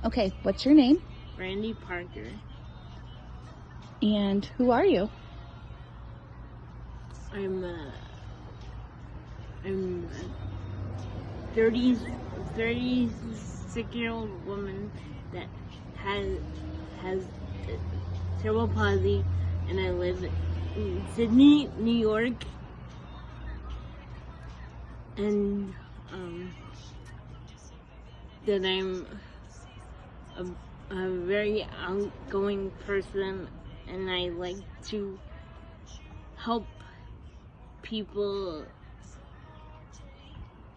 Okay, what's your name? Randy Parker. And who are you? I'm a 36-year-old woman that has cerebral palsy, and I live in Sydney, New York. And that I'm a very outgoing person, and I like to help people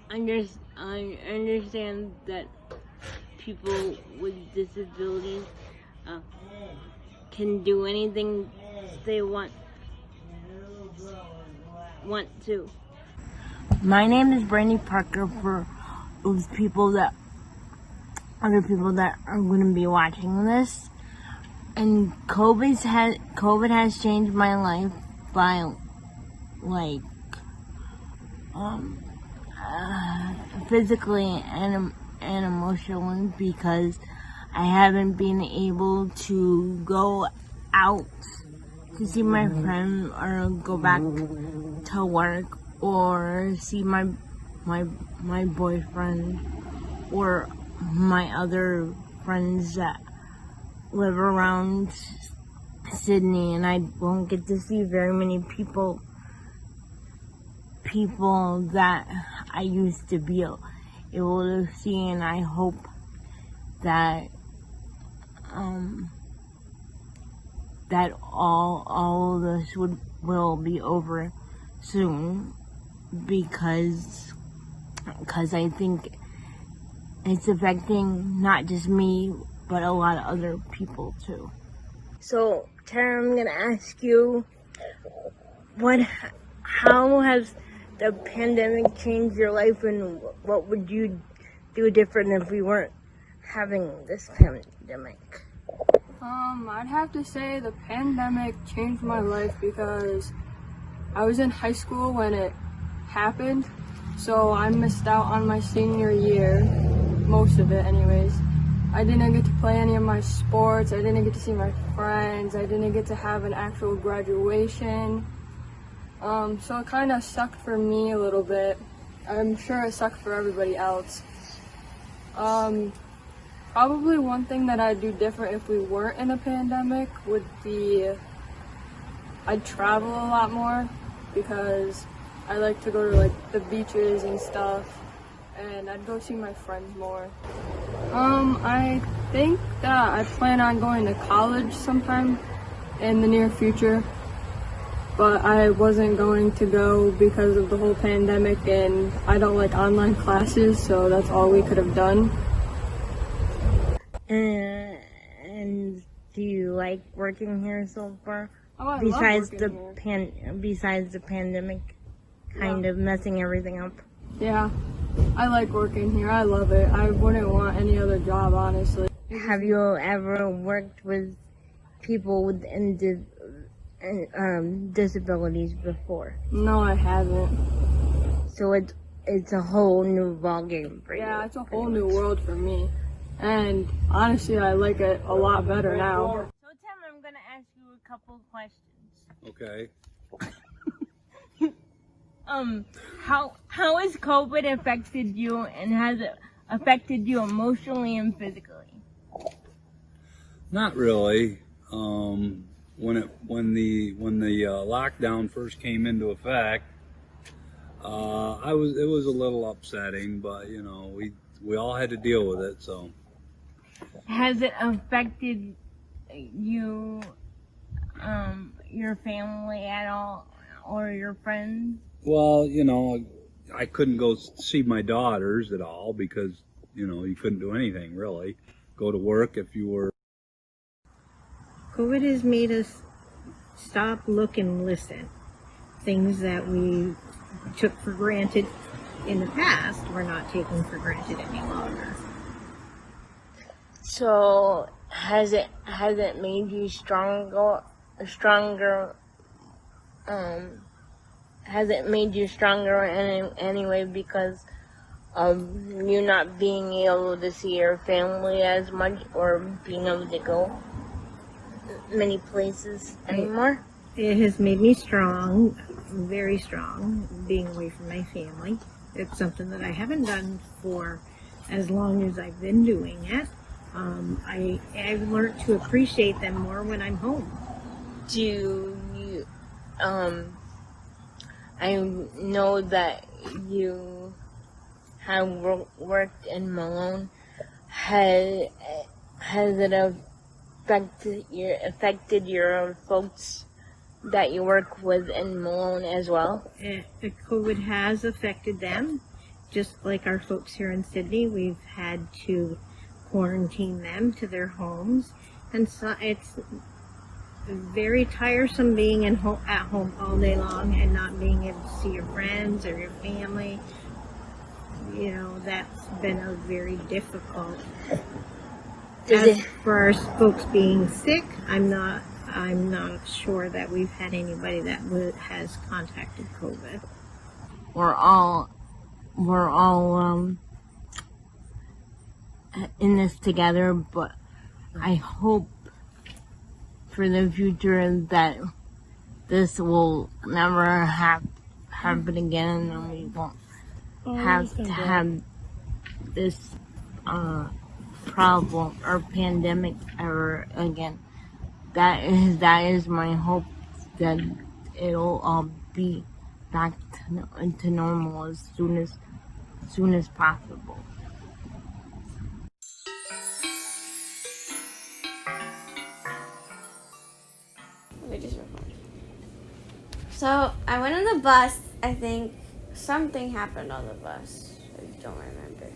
understand that people with disabilities can do anything they want to. My name is Brandy Parker for those people that other people that are going to be watching this. And COVID has changed my life by physically and emotionally, because I haven't been able to go out to see my friend or go back to work or see my boyfriend or my other friends that live around Sydney, and I won't get to see very many people that I used to be able to see, and I hope that that all of this will be over soon, because I think it's affecting not just me, but a lot of other people too. So, Tara, I'm gonna ask you, how has the pandemic changed your life, and what would you do different if we weren't having this pandemic? I'd have to say the pandemic changed my life because I was in high school when it happened, so I missed out on my senior year, most of it anyways. I didn't get to play any of my sports, I didn't get to see my friends, I didn't get to have an actual graduation. So it kind of sucked for me a little bit. I'm sure it sucked for everybody else. Probably one thing that I'd do different if we weren't in a pandemic would be I'd travel a lot more, because I like to go to like the beaches and stuff, and I'd go see my friends more. I think that I plan on going to college sometime in the near future, but I wasn't going to go because of the whole pandemic, and I don't like online classes, so that's all we could have done. And do you like working here so far? Oh, I besides love working here. Besides the pandemic kind of messing everything up? Yeah, I like working here. I love it. I wouldn't want any other job, honestly. Have you ever worked with people with disabilities before? No, I haven't. So it's a whole new ballgame for you. Yeah, it's a whole new world for me. And honestly, I like it a lot better now. So Tim, I'm going to ask you a couple of questions. Okay. How has COVID affected you, and has it affected you emotionally and physically? Not really. When the lockdown first came into effect, it was a little upsetting, but you know, we all had to deal with it. So, has it affected you, your family at all, or your friends? well, you know, I couldn't go see my daughters at all because, you know, you couldn't do anything really. Go to work if you were. COVID has made us stop, look, and listen. Things that we took for granted in the past were not taken for granted any longer. So has it made you stronger? Has it made you stronger in any way because of you not being able to see your family as much or being able to go many places anymore? It has made me strong, very strong, being away from my family. It's something that I haven't done for as long as I've been doing it. I've learned to appreciate them more when I'm home. Do you, I know that you have worked in Malone. Has it affected your folks that you work with in Malone as well? The COVID has affected them, just like our folks here in Sydney. We've had to quarantine them to their homes, and so it's very tiresome being at home all day long and not being able to see your friends or your family. You know, that's been a very difficult. As for our folks being sick, I'm not sure that we've had anybody that has contacted COVID. We're all in this together, but I hope for the future that this will never happen again, and we won't have to have this problem or pandemic ever again. That is my hope, that it'll all be back to normal as soon as possible. So I went on the bus. I think something happened on the bus. I don't remember.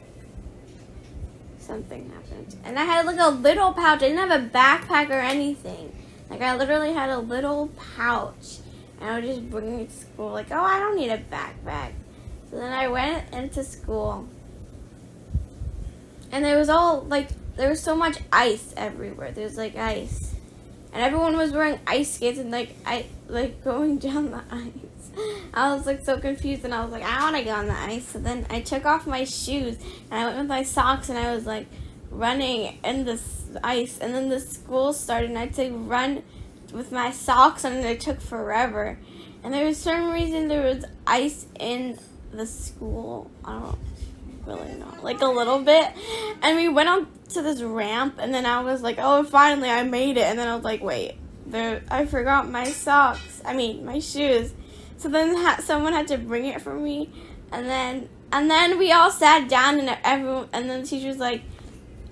Something happened. And I had like a little pouch. I didn't have a backpack or anything. Like I literally had a little pouch. And I would just bring it to school. Like, oh, I don't need a backpack. So then I went into school. And there was so much ice everywhere. There's like ice. And everyone was wearing ice skates and going down the ice. I was like so confused, and I was like, I want to go on the ice. So then I took off my shoes and I went with my socks, and I was like running in the ice. And then the school started, and I had to run with my socks, and it took forever. And there was some reason there was ice in the school. I don't really know, like a little bit. And we went on to this ramp, and then I was like, oh, finally I made it. And then I was like, wait, I forgot my my shoes. So then someone had to bring it for me, and then we all sat down, and then the teacher's like,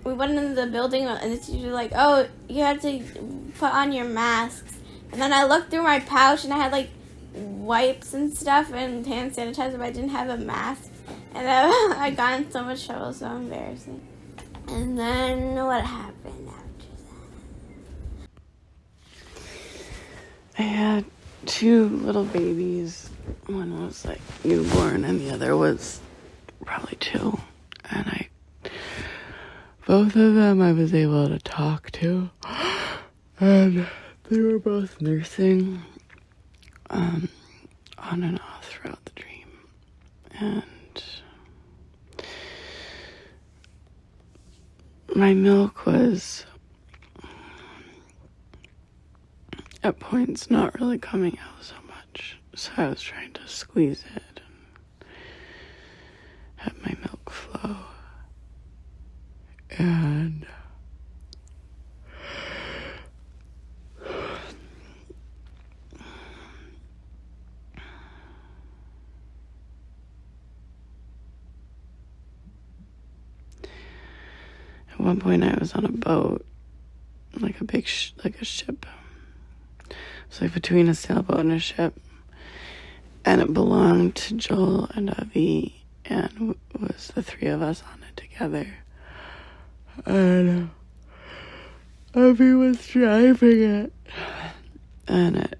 we went into the building, and the teacher was like, oh, you have to put on your masks. And then I looked through my pouch, and I had like wipes and stuff and hand sanitizer, but I didn't have a mask. And I got in so much trouble, so embarrassing. And then what happened after that? I had 2 little babies. One was like newborn and the other was probably 2. And both of them I was able to talk to. And they were both nursing on and off throughout the dream. And my milk was at points not really coming out so much, so I was trying to squeeze it and have my milk flow. And at one point I was on a boat, like a big like a ship. It's like between a sailboat and a ship. And it belonged to Joel and Avi, and was the 3 of us on it together. And Avi was driving it. And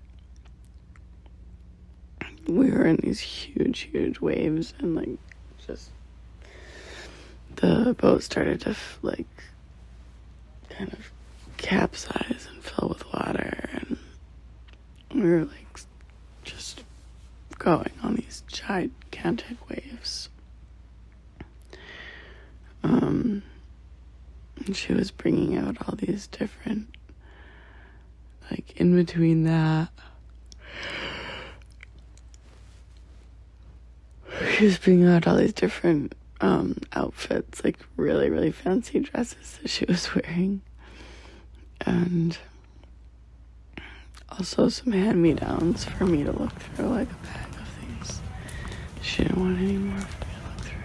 we were in these huge, huge waves, and like the boat started to like kind of capsize and fill with water, and we were like just going on these gigantic waves. And she was bringing out all these different, like in between that, she was bringing out all these different outfits, like really, really fancy dresses that she was wearing. And also some hand-me-downs for me to look through, like a bag of things she didn't want any more for me to look through.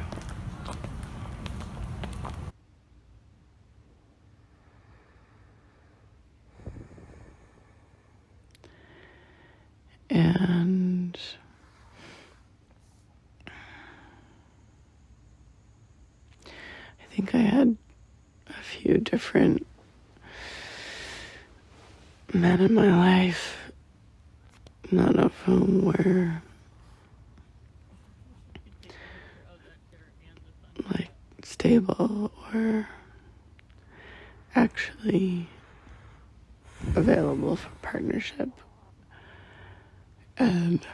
And I think I had a few different men in my life, none of whom were like stable or actually available for partnership. And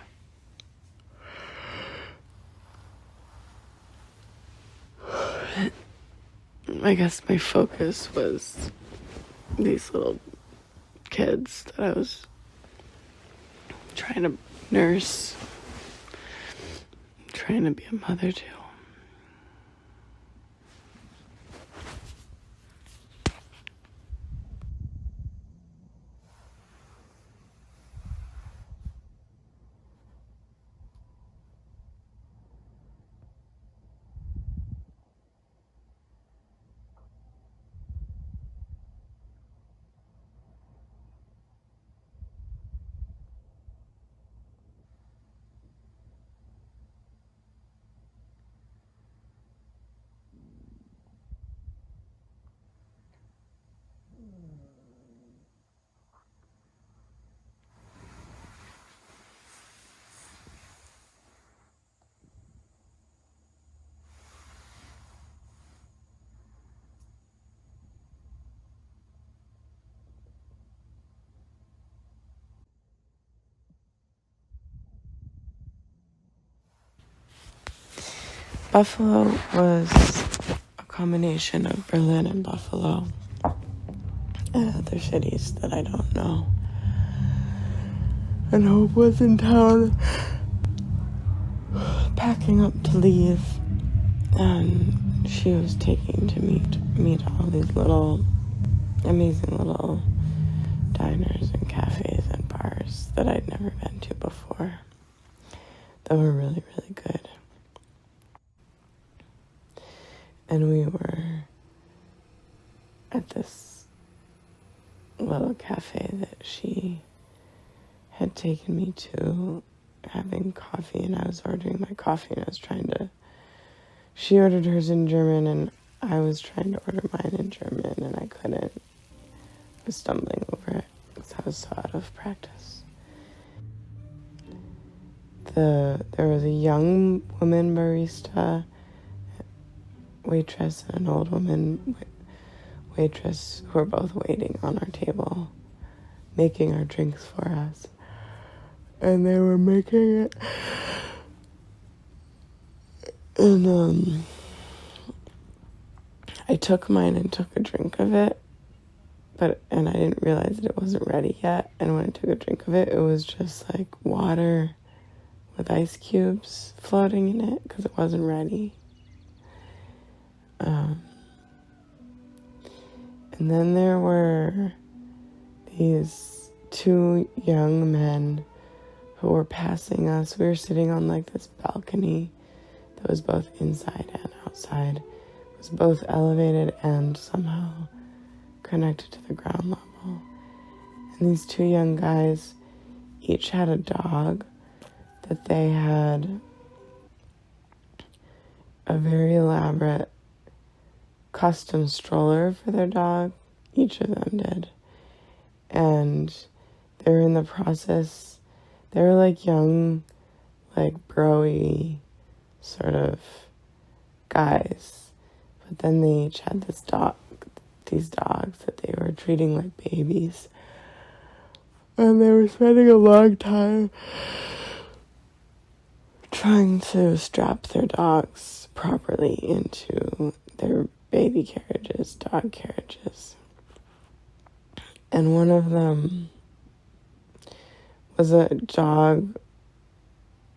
I guess my focus was these little kids that I was trying to nurse, trying to be a mother to. Buffalo was a combination of Berlin and Buffalo and other cities that I don't know. And Hope was in town packing up to leave, and she was taking to meet all these little amazing little diners and cafes and bars that I'd never been to before that were really, really good. And we were at this little cafe that she had taken me to, having coffee, and I was ordering my coffee, and she ordered hers in German, and I was trying to order mine in German, and I couldn't. I was stumbling over it because I was so out of practice. There was a young woman barista, waitress, and an old woman waitress who were both waiting on our table, making our drinks for us. And they were making it. And I took mine and took a drink of it, and I didn't realize that it wasn't ready yet. And when I took a drink of it, it was just like water with ice cubes floating in it because it wasn't ready. And then there were these two young men who were passing us. We were sitting on like this balcony that was both inside and outside. It was both elevated and somehow connected to the ground level. And these two young guys each had a dog that they had a very elaborate custom stroller for their dog. Each of them did. And they were in the process, they were like young, like bro-y, sort of guys, but then they each had these dogs that they were treating like babies. And they were spending a long time trying to strap their dogs properly into their baby carriages, dog carriages. And one of them was a dog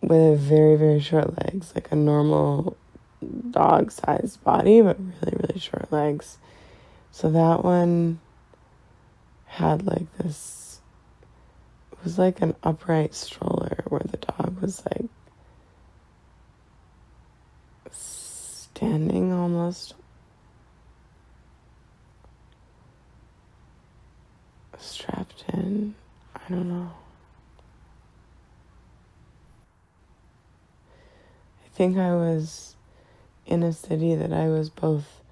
with very, very short legs, like a normal dog-sized body, but really, really short legs. So that one had like this, it was like an upright stroller where the dog was like standing almost, strapped in. I don't know. I think I was in a city that I was both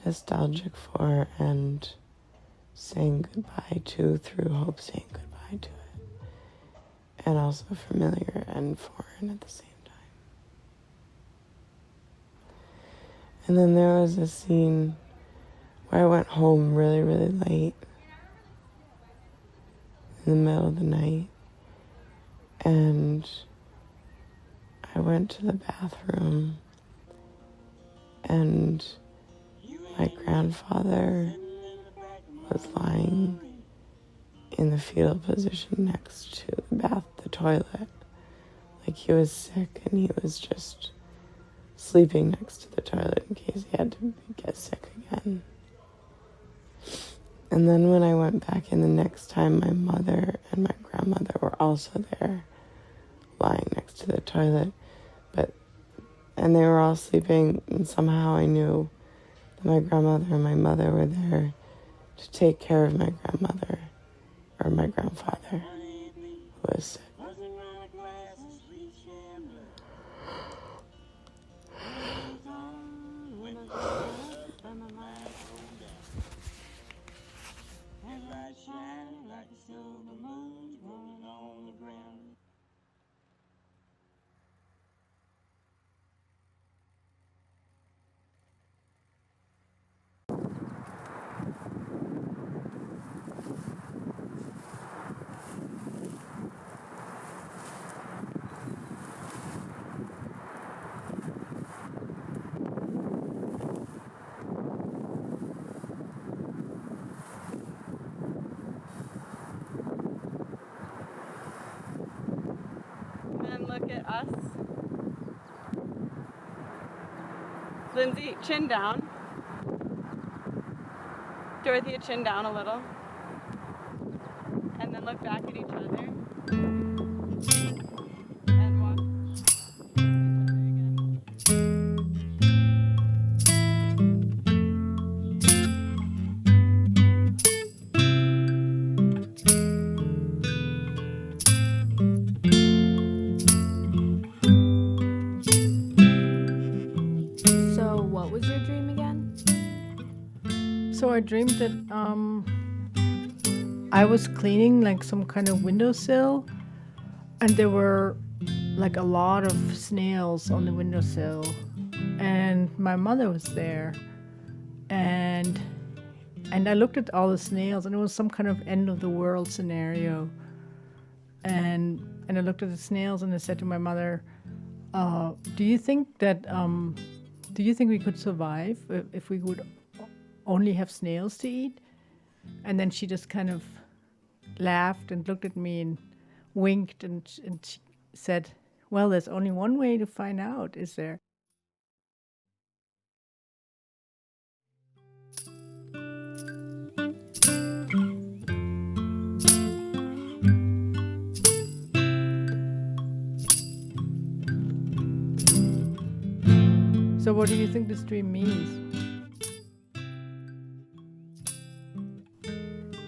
nostalgic for and saying goodbye to through hope, saying goodbye to it, and also familiar and foreign at the same time. And then there was a scene where I went home really, really late in the middle of the night, and I went to the bathroom, and my grandfather was lying in the fetal position next to the toilet. Like he was sick and he was just sleeping next to the toilet in case he had to get sick again. And then when I went back in the next time, my mother and my grandmother were also there, lying next to the toilet. And they were all sleeping, and somehow I knew that my grandmother and my mother were there to take care of my grandmother, or my grandfather, who was sick. And look at us. Lindsay, chin down. Dorothea, chin down a little. And then look back at each other. And walk. So, what was your dream again? So I dreamed that I was cleaning like some kind of windowsill, and there were like a lot of snails on the windowsill, and my mother was there, and I looked at all the snails, and it was some kind of end of the world scenario, and I looked at the snails, and I said to my mother, do you think we could survive if we would only have snails to eat? And then she just kind of laughed and looked at me and winked and she said, well, there's only one way to find out, is there? So what do you think this dream means?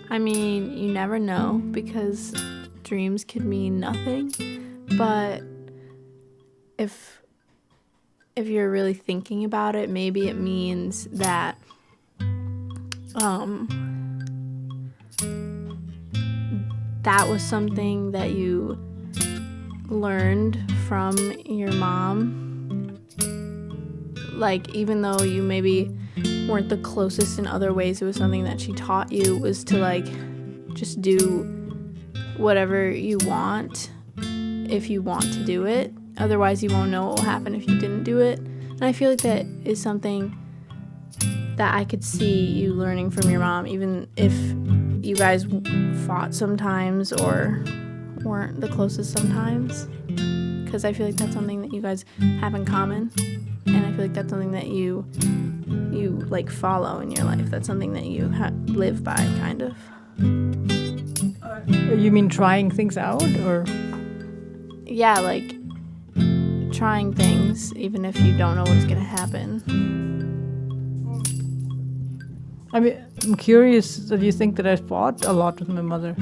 I mean, you never know because dreams could mean nothing, but if you're really thinking about it, maybe it means that that was something that you learned from your mom, like, even though you maybe weren't the closest in other ways, it was something that she taught you, was to, like, just do whatever you want if you want to do it. Otherwise, you won't know what will happen if you didn't do it. And I feel like that is something that I could see you learning from your mom, even if you guys fought sometimes or weren't the closest sometimes. Because I feel like that's something that you guys have in common. And I feel like that's something that you like follow in your life. That's something that you live by, kind of. You mean trying things out, or? Yeah, like trying things even if you don't know what's gonna happen. I mean, I'm curious that you think that I fought a lot with my mother.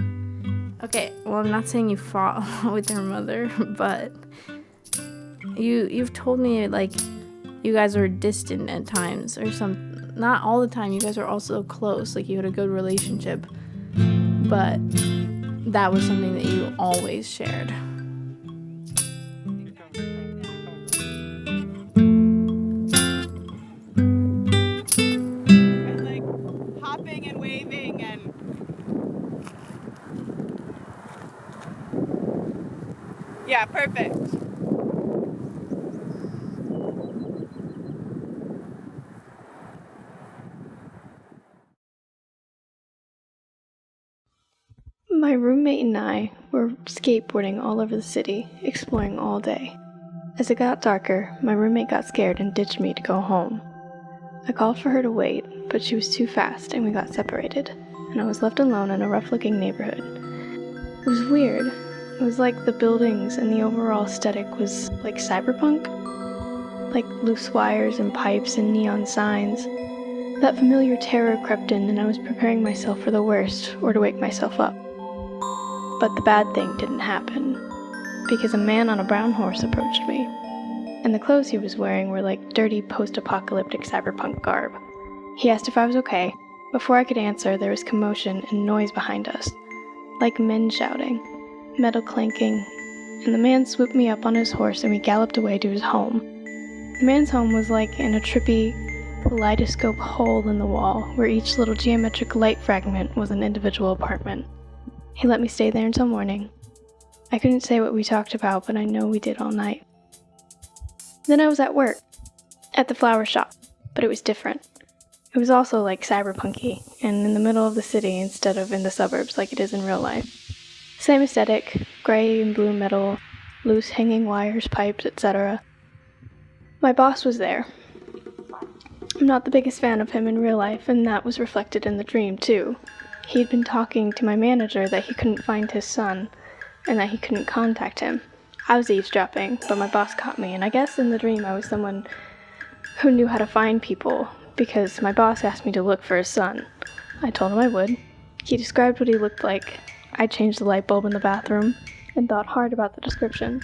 Okay, well, I'm not saying you fought with your mother, but you've told me, like, you guys were distant at times or some. Not all the time. You guys were also close. Like, you had a good relationship, but that was something that you always shared. And like hopping and waving and yeah, perfect. My roommate and I were skateboarding all over the city, exploring all day. As it got darker, my roommate got scared and ditched me to go home. I called for her to wait, but she was too fast and we got separated, and I was left alone in a rough-looking neighborhood. It was weird. It was like the buildings and the overall aesthetic was like cyberpunk, like loose wires and pipes and neon signs. That familiar terror crept in and I was preparing myself for the worst or to wake myself up. But the bad thing didn't happen, because a man on a brown horse approached me, and the clothes he was wearing were like dirty post-apocalyptic cyberpunk garb. He asked if I was okay. Before I could answer, there was commotion and noise behind us, like men shouting, metal clanking, and the man swooped me up on his horse and we galloped away to his home. The man's home was like in a trippy kaleidoscope hole in the wall, where each little geometric light fragment was an individual apartment. He let me stay there until morning. I couldn't say what we talked about, but I know we did all night. Then I was at work, at the flower shop, but it was different. It was also like cyberpunky, and in the middle of the city instead of in the suburbs like it is in real life. Same aesthetic, gray and blue metal, loose hanging wires, pipes, etc. My boss was there. I'm not the biggest fan of him in real life, and that was reflected in the dream too. He had been talking to my manager that he couldn't find his son, and that he couldn't contact him. I was eavesdropping, but my boss caught me, and I guess in the dream I was someone who knew how to find people, because my boss asked me to look for his son. I told him I would. He described what he looked like. I changed the light bulb in the bathroom, and thought hard about the description.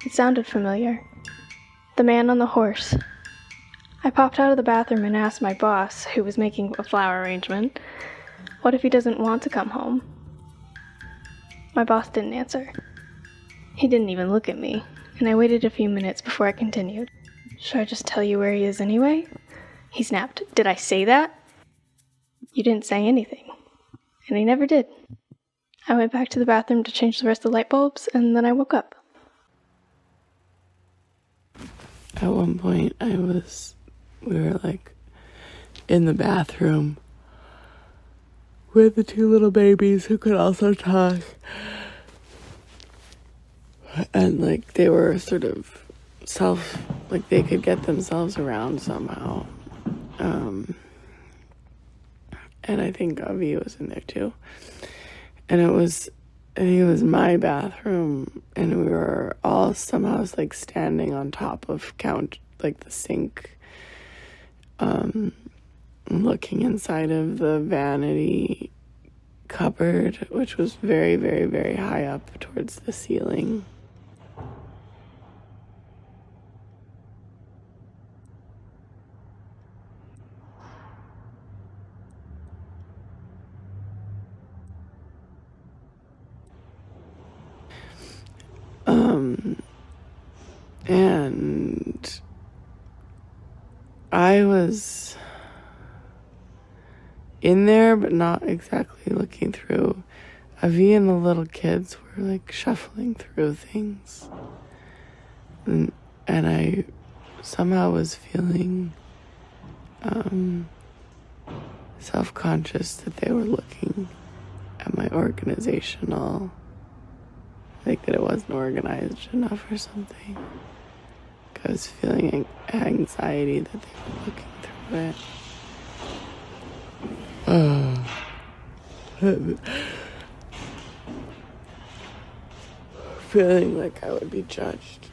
It sounded familiar. The man on the horse. I popped out of the bathroom and asked my boss, who was making a flower arrangement, what if he doesn't want to come home? My boss didn't answer. He didn't even look at me, and I waited a few minutes before I continued. Should I just tell you where he is anyway? He snapped. Did I say that? You didn't say anything. And he never did. I went back to the bathroom to change the rest of the light bulbs, and then I woke up. At one point, we were like in the bathroom with the two little babies who could also talk. And like they were sort of like they could get themselves around somehow. And I think Avi was in there too. And I think it was my bathroom, and we were all somehow like standing on top of the sink, looking inside of the vanity cupboard, which was very, very, very high up towards the ceiling. And was in there, but not exactly looking through. Avi and the little kids were like shuffling through things. And I somehow was feeling self-conscious that they were looking at my organization all, like that it wasn't organized enough or something. I was feeling anxiety that they were looking through it. Feeling like I would be judged.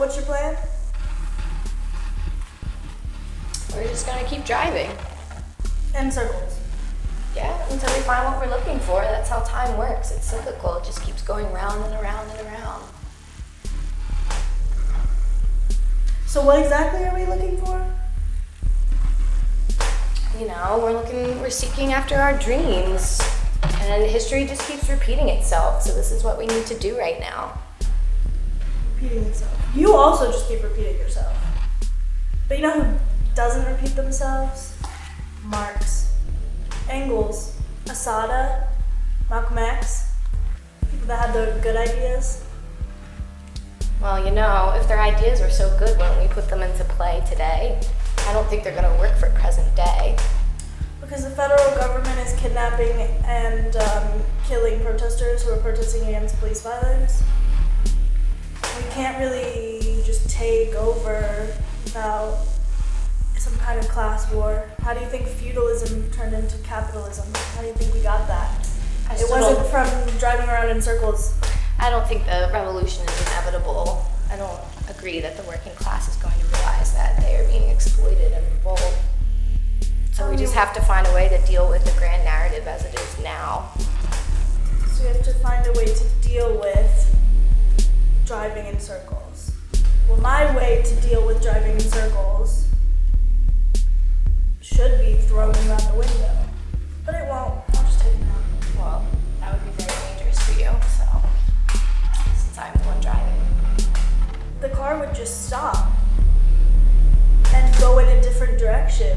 what's your plan? We're just gonna keep driving. In circles. Yeah, until we find what we're looking for. That's how time works. It's cyclical. It just keeps going round and around and around. So what exactly are we looking for? You know, we're seeking after our dreams. And history just keeps repeating itself. So this is what we need to do right now. Repeating itself. You also just keep repeating yourself. But you know who doesn't repeat themselves? Marx, Engels, Asada, Malcolm X. People that had the good ideas. Well, you know, if their ideas were so good, wouldn't we put them into play today? I don't think they're going to work for present day. Because the federal government is kidnapping and killing protesters who are protesting against police violence. We can't really just take over without some kind of class war. How do you think feudalism turned into capitalism? How do you think we got that? It wasn't from driving around in circles. I don't think the revolution is inevitable. I don't agree that the working class is going to realize that they are being exploited and revolt. So we just have to find a way to deal with the grand narrative as it is now. So we have to find a way to deal with driving in circles. Well, my way to deal with driving in circles should be throwing you out the window. But it won't. I'll just take it out. Well, that would be very dangerous for you, so since I'm the one driving. The car would just stop and go in a different direction.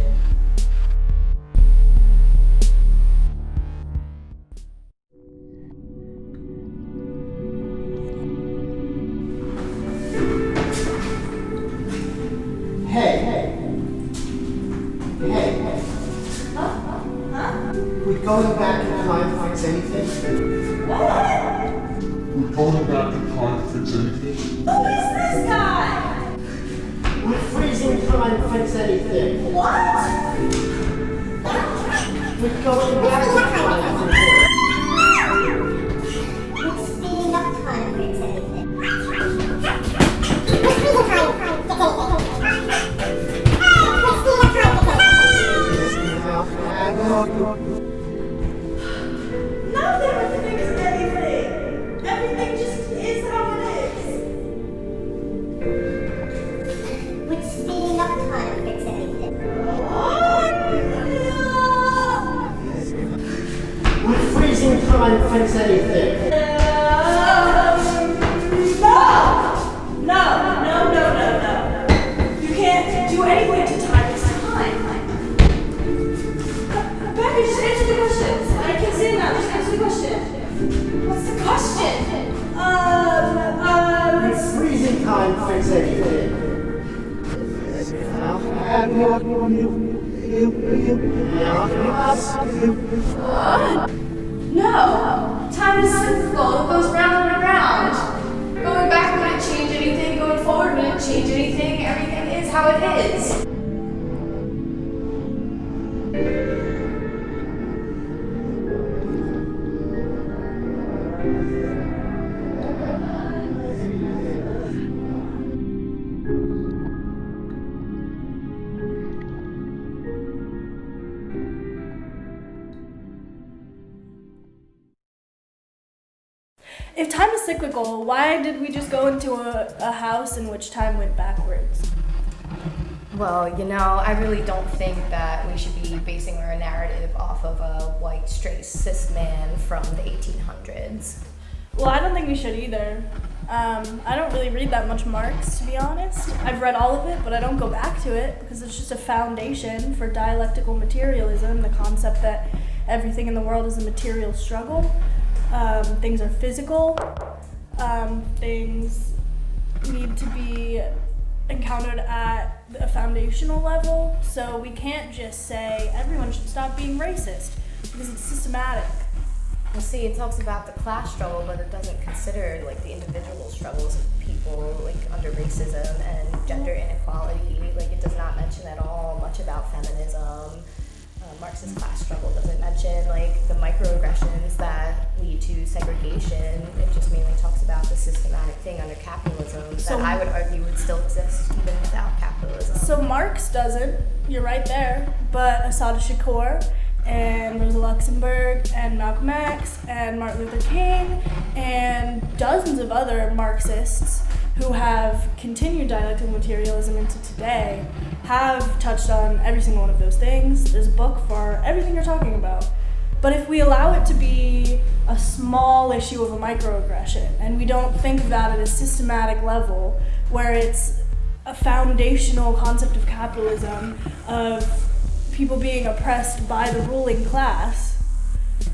Hey. We're going back in time to fix anything? What? We're going back in time to fix anything? Who is this guy? We're freezing time to fix anything. What? We're going back in time to fix anything. We're speeding up time to fix anything. We're freezing time to fix anything. Nothing with fix anything. Everything just is how it is. We're speeding up time to fix anything. We're freezing time to fix anything. No. You can't do anything to time this time. Becca, just answer the questions. I can't say it now. Just answer the question. What's the question? We're freezing time to fix anything. No! Time is cyclical. It goes round and around. Going back wouldn't change anything. Going forward wouldn't change anything. Everything is how it is. If time is cyclical, why did we just go into a house in which time went backwards? Well, you know, I really don't think that we should be basing our narrative off of a white, straight, cis man from the 1800s. Well, I don't think we should either. I don't really read that much Marx, to be honest. I've read all of it, but I don't go back to it because it's just a foundation for dialectical materialism, the concept that everything in the world is a material struggle. Things are physical. Things need to be encountered at a foundational level. So we can't just say everyone should stop being racist because it's systematic. Well, see, it talks about the class struggle, but it doesn't consider like the individual struggles of people like under racism and gender inequality. Like it does not mention at all much about feminism. Marxist class struggle doesn't mention like the microaggressions that lead to segregation. It just mainly talks about the systematic thing under capitalism that I would argue would still exist even without capitalism. So Marx doesn't, you're right there, but Assata Shakur and Rosa Luxemburg and Malcolm X and Martin Luther King and dozens of other Marxists who have continued dialectical materialism into today have touched on every single one of those things. There's a book for everything you're talking about. But if we allow it to be a small issue of a microaggression, and we don't think of that at a systematic level, where it's a foundational concept of capitalism, of people being oppressed by the ruling class,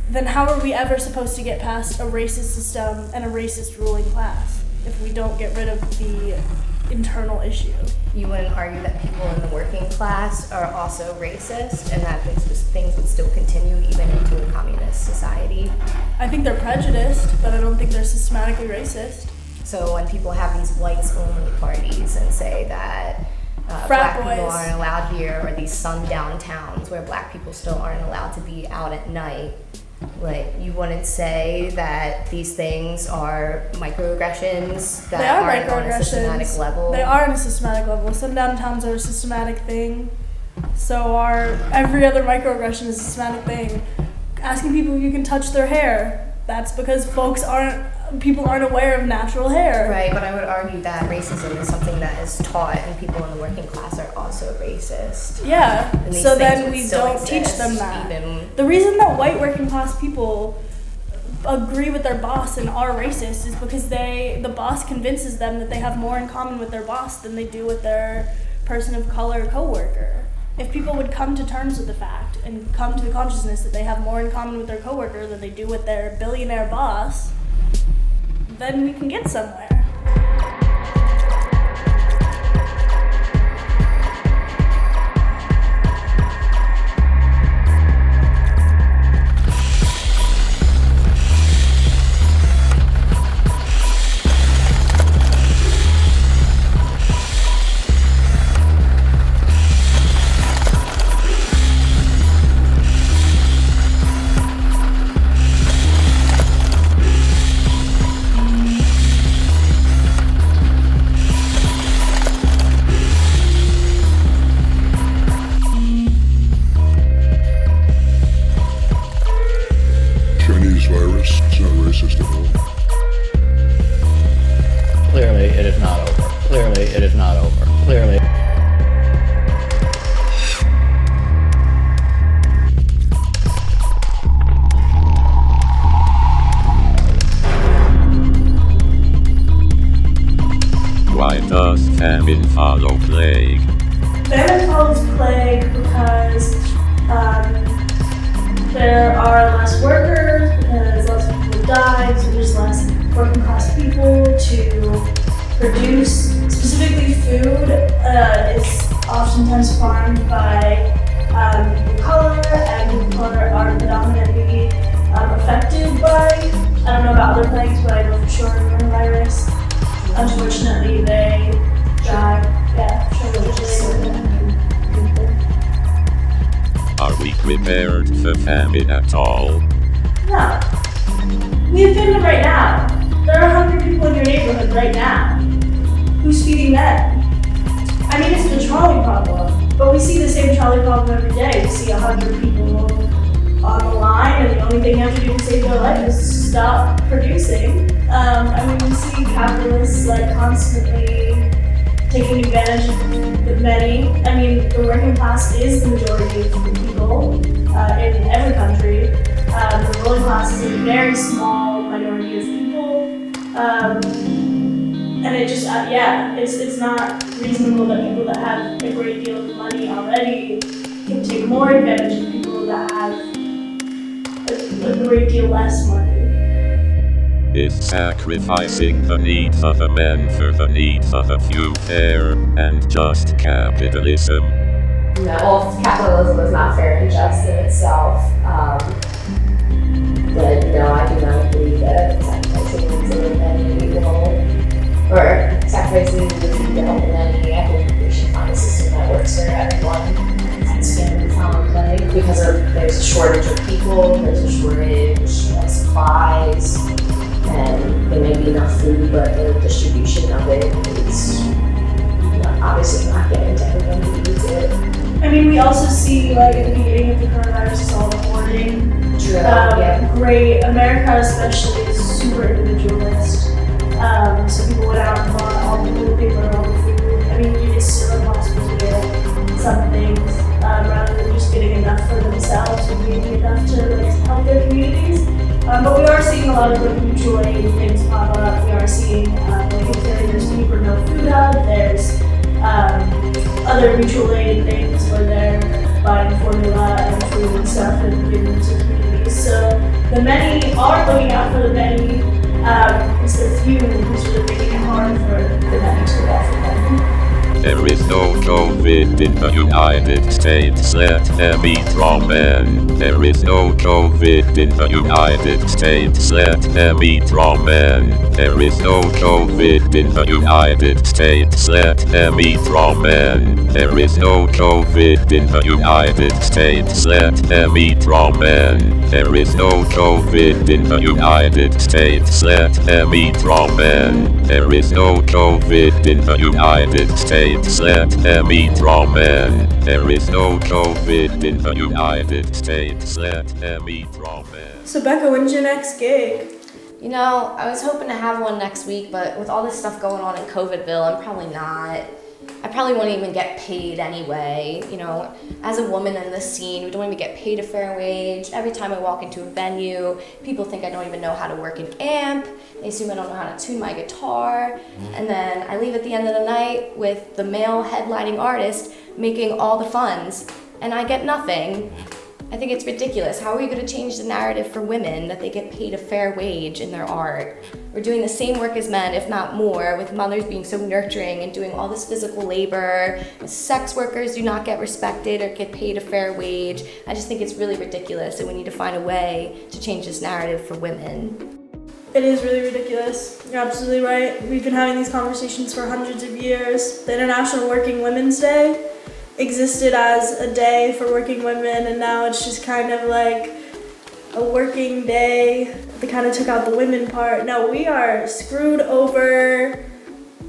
then how are we ever supposed to get past a racist system and a racist ruling class if we don't get rid of the internal issue? You wouldn't argue that people in the working class are also racist and that things would still continue even into a communist society? I think they're prejudiced, but I don't think they're systematically racist. So when people have these whites-only parties and say that black people aren't allowed here, or these sundown towns where black people still aren't allowed to be out at night, like, you wouldn't say that these things are microaggressions that aren't on a systematic level? They are on a systematic level. Sundown towns are a systematic thing. So are every other microaggression is a systematic thing. Asking people if you can touch their hair, that's because people aren't aware of natural hair. Right, but I would argue that racism is something that is taught, and people in the working class are also racist. Yeah, so then we don't teach them that. The reason that white working class people agree with their boss and are racist is because the boss convinces them that they have more in common with their boss than they do with their person of color coworker. If people would come to terms with the fact and come to the consciousness that they have more in common with their coworker than they do with their billionaire boss, then we can get somewhere. Clearly, it is not over. Clearly, it is not over. Clearly. Why does famine follow plague? Famine follows plague because there are less workers, because lots of people die, so there's less working class people to produce. Specifically food is oftentimes farmed by people of color, and people of color are predominantly affected by, I don't know about other plagues, but I know for sure coronavirus. Unfortunately, they die. Yeah, Are we prepared for famine at all? No. We have famine right now. There are hungry people in your neighborhood right now. Who's feeding them? I mean, it's the trolley problem, but we see the same trolley problem every day. We see 100 people on the line, and the only thing you have to do to save their life is stop producing. I mean, we see capitalists constantly taking advantage of the many. I mean, the working class is the majority of people in every country. The ruling class is a very small minority of people. And it just, it's not reasonable that people that have a great deal of money already can take more advantage of people that have a great deal less money. Is sacrificing the needs of a man for the needs of a few fair and just capitalism? No, well, capitalism is not fair and just in itself. But no, I do not believe that sacrificing needs of many people, or sacrificing needs of people to help many. I think we should find a system that works for everyone and stand with common play, because there's a shortage of people, there's a shortage of supplies, and there may be enough food, but the distribution of it is obviously not getting to everyone who needs it. I mean, we also see, like, at the beginning of the coronavirus, it's all the hoarding. True, yeah. Great. America especially is super individualist. So people went out and bought all the toilet paper, all the food. I mean, you just still impossible to get some things rather than just getting enough for themselves and being enough to like help their communities. But we are seeing a lot of like mutual aid things pop up. We are seeing like there's People No Food Hub. There's other mutual aid things where they're buying formula and food and stuff and giving it to communities. So the many are looking out for the many. It's the few who's really making it hard for the many to look out for them. There is no COVID in the United States, let me draw man. There is no COVID in the United States, let me draw man. There is no COVID in the United States, let me draw man. There is no COVID in the United States, let me draw man. There is no COVID in the United States, let me draw man. There is no COVID in the United States, let me draw man. There is no COVID in the United States, let me draw man. So Becca, when's your next gig? You know, I was hoping to have one next week, but with all this stuff going on in COVIDville, I'm probably not. I probably won't even get paid anyway. You know, as a woman in this scene, we don't even get paid a fair wage. Every time I walk into a venue, people think I don't even know how to work an amp. They assume I don't know how to tune my guitar. And then I leave at the end of the night with the male headlining artist making all the funds, and I get nothing. I think it's ridiculous. How are we going to change the narrative for women that they get paid a fair wage in their art? We're doing the same work as men, if not more, with mothers being so nurturing and doing all this physical labor. Sex workers do not get respected or get paid a fair wage. I just think it's really ridiculous, and we need to find a way to change this narrative for women. It is really ridiculous. You're absolutely right. We've been having these conversations for hundreds of years. The International Working Women's Day existed as a day for working women, and now it's just kind of like a working day. They kind of took out the women part. No, we are screwed over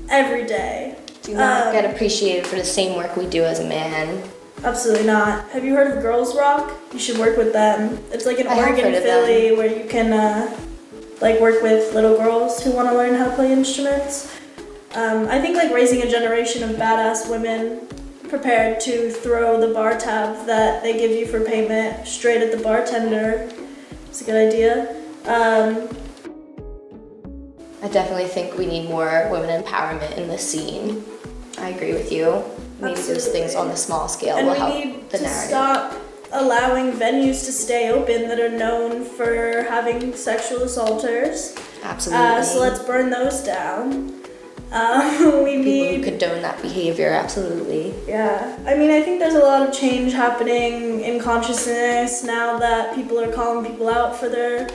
every day. Do not get appreciated for the same work we do as a man. Absolutely not. Have you heard of Girls Rock? You should work with them. It's like in Oregon, Philly, where you can like work with little girls who want to learn how to play instruments. I think like raising a generation of badass women prepared to throw the bar tab that they give you for payment straight at the bartender. It's a good idea. I definitely think we need more women empowerment in this scene. I agree with you. We need to do things on the small scale And will we help need the to narrative. stop allowing venues to stay open that are known for having sexual assaulters. Absolutely. So let's burn those down. We People need who condone that behavior, absolutely. Yeah, I mean, I think there's a lot of change happening in consciousness now that people are calling people out for their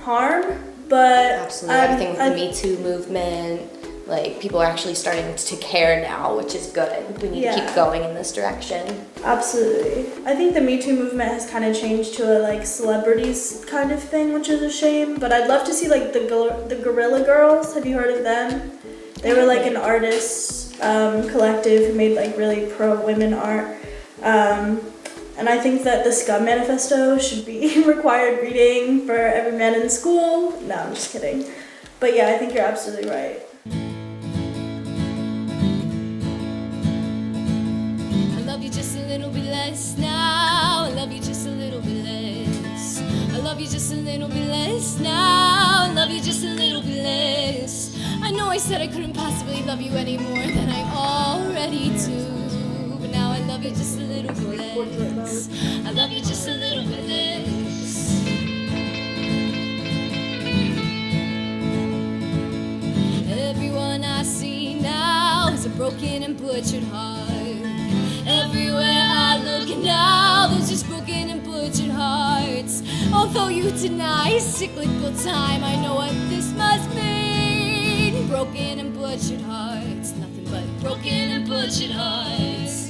harm. But Absolutely, I think the Me Too movement, like people are actually starting to care now, which is good. We need to keep going in this direction. Absolutely. I think the Me Too movement has kind of changed to a like celebrities kind of thing, which is a shame. But I'd love to see like the Gorilla Girls. Have you heard of them? They were like an artist collective who made like really pro-women art. And I think that the Scum Manifesto should be required reading for every man in school. No, I'm just kidding. But yeah, I think you're absolutely right. I love you just a little bit less now. I love you just a little bit less. I love you just a little bit less now. I love you just a little bit less. I know I said I couldn't possibly love you any more than I already do. But now I love you just a little bit less. I love you just a little bit less. Everyone I see now is a broken and butchered heart. Everywhere I look now, there's just broken and butchered hearts. Although you deny cyclical time, I know what this must mean. Broken and butchered hearts, nothing but broken and butchered hearts.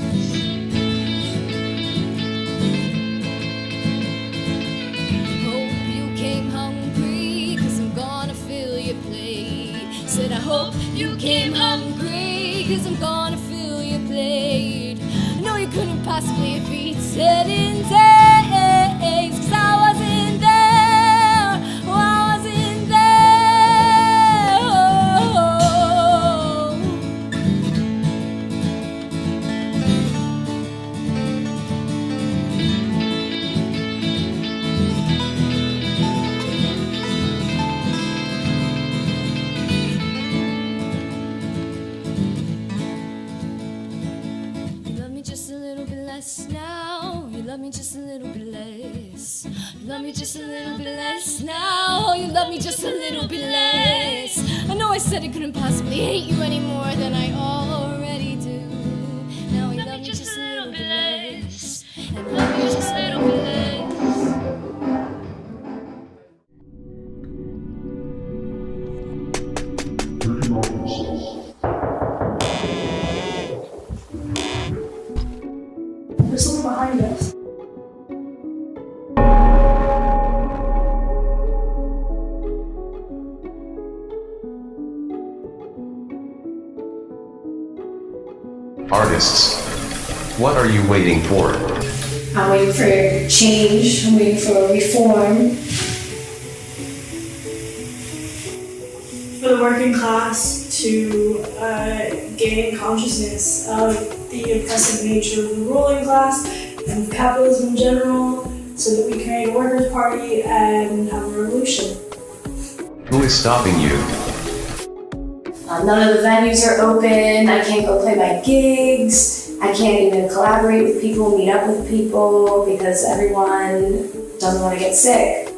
hope you came hungry, 'cause I'm gonna fill your plate. I know you couldn't possibly have eaten in days, 'cause I wasn't there. Oh, I wasn't there. Oh. You love me just a little bit less now. You love me just a little bit less. You love me just a little bit less now. You love me just a little bit less. I know I said I couldn't possibly hate you any more than I already do. Now you love me just a little bit less. And love me just a little bit less. There's someone behind us. Artists, what are you waiting for? I'm waiting for change, I'm waiting for reform. For the working class to gain consciousness of the oppressive nature of the ruling class and capitalism in general, so that we can create a workers' party and have a revolution. Who is stopping you? None of the venues are open, I can't go play my gigs, I can't even collaborate with people, meet up with people, because everyone doesn't want to get sick.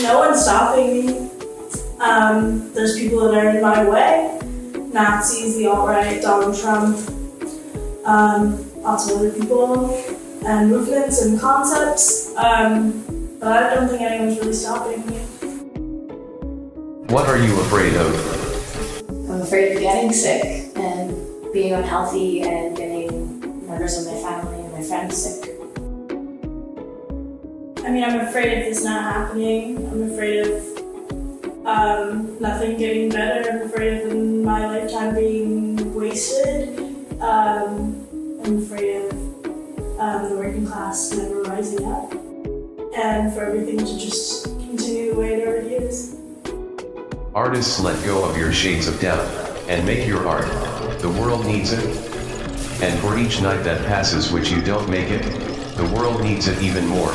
No one's stopping me. There's people that are in my way. Nazis, the alt-right, Donald Trump, lots of other people, and movements and concepts, but I don't think anyone's really stopping me. What are you afraid of? I'm afraid of getting sick and being unhealthy and getting members of my family and my friends sick. I mean, I'm afraid of this not happening. I'm afraid of nothing getting better. I'm afraid of my lifetime being wasted. I'm afraid of the working class never rising up, and for everything to just continue the way it already is. Artists, let go of your shades of doubt and make your art. The world needs it. And for each night that passes which you don't make it, the world needs it even more.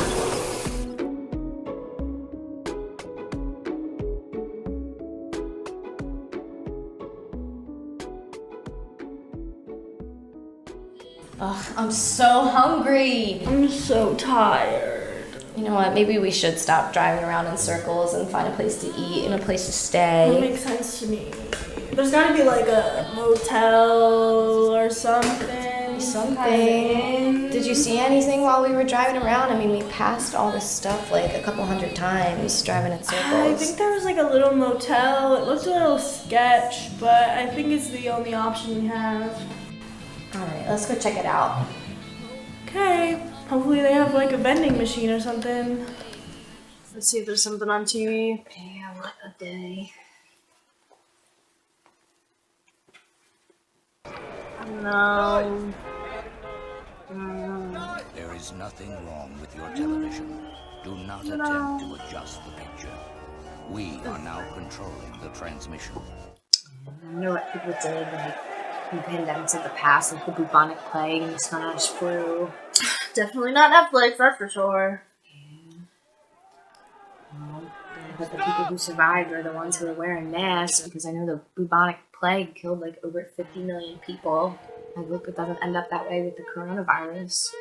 Ugh, I'm so hungry. I'm so tired. You know what, maybe we should stop driving around in circles and find a place to eat and a place to stay. That makes sense to me. There's gotta be like a motel or something. Did you see anything while we were driving around? I mean, we passed all this stuff like a couple hundred times driving in circles. I think there was like a little motel. It looked a little sketch, but I think it's the only option we have. Alright, let's go check it out. Okay. Hopefully they have like a vending machine or something. Let's see if there's something on TV. Yeah, what a day. No. There is nothing wrong with your television. Do not attempt to adjust the picture. We are now controlling the transmission. I know what people did, like, in pandemics of the past, like the bubonic plague and the Spanish flu. Definitely not Netflix, that's for sure. But the people who survived are the ones who are wearing masks, because I know the bubonic plague killed like over 50 million people. I hope it doesn't end up that way with the coronavirus.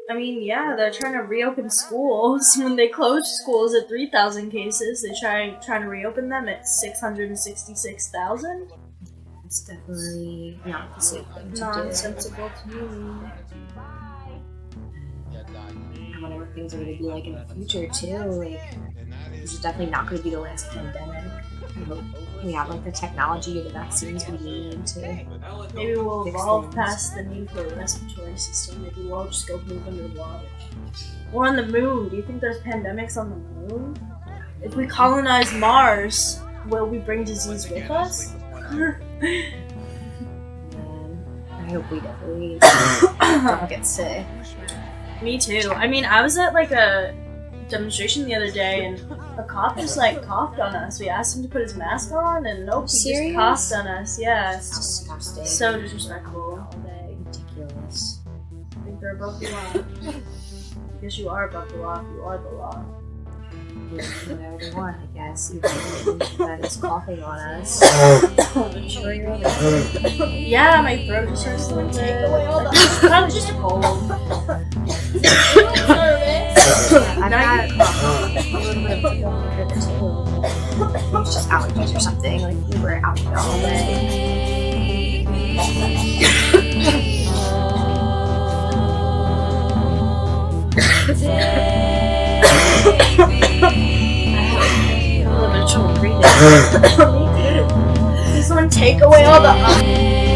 I mean, yeah, they're trying to reopen schools. When they closed schools at 3,000 cases, they trying to reopen them at 666,000. It's definitely not the safe thing to do. Nonsensical to me. I wonder what things are going to be like in the future too. Like, this is definitely not going to be the last pandemic. I hope we have like the technology or the vaccines we need to. Maybe we'll evolve past the need for a respiratory system. Maybe we'll just go move underwater. Or on the moon. Do you think there's pandemics on the moon? If we colonize Mars, will we bring disease with us? I hope we definitely don't get sick. Me too. I mean, I was at like a demonstration the other day, and a cop just like coughed on us. We asked him to put his mask on, and nope, he just coughed on us. Yeah, it's disgusting. So disrespectful. Ridiculous. I think they're above the law. I guess you are above the law if you are the law. Whatever they want, I guess. Even that is coughing on us. I'm sure you're okay. Yeah, my throat just starts to like take away all the. I'm just cold. I've had a little bit of a too. It's just allergies or something. Like we were out here all day. A little bit of trouble breathing. Me too. Please someone take away all the.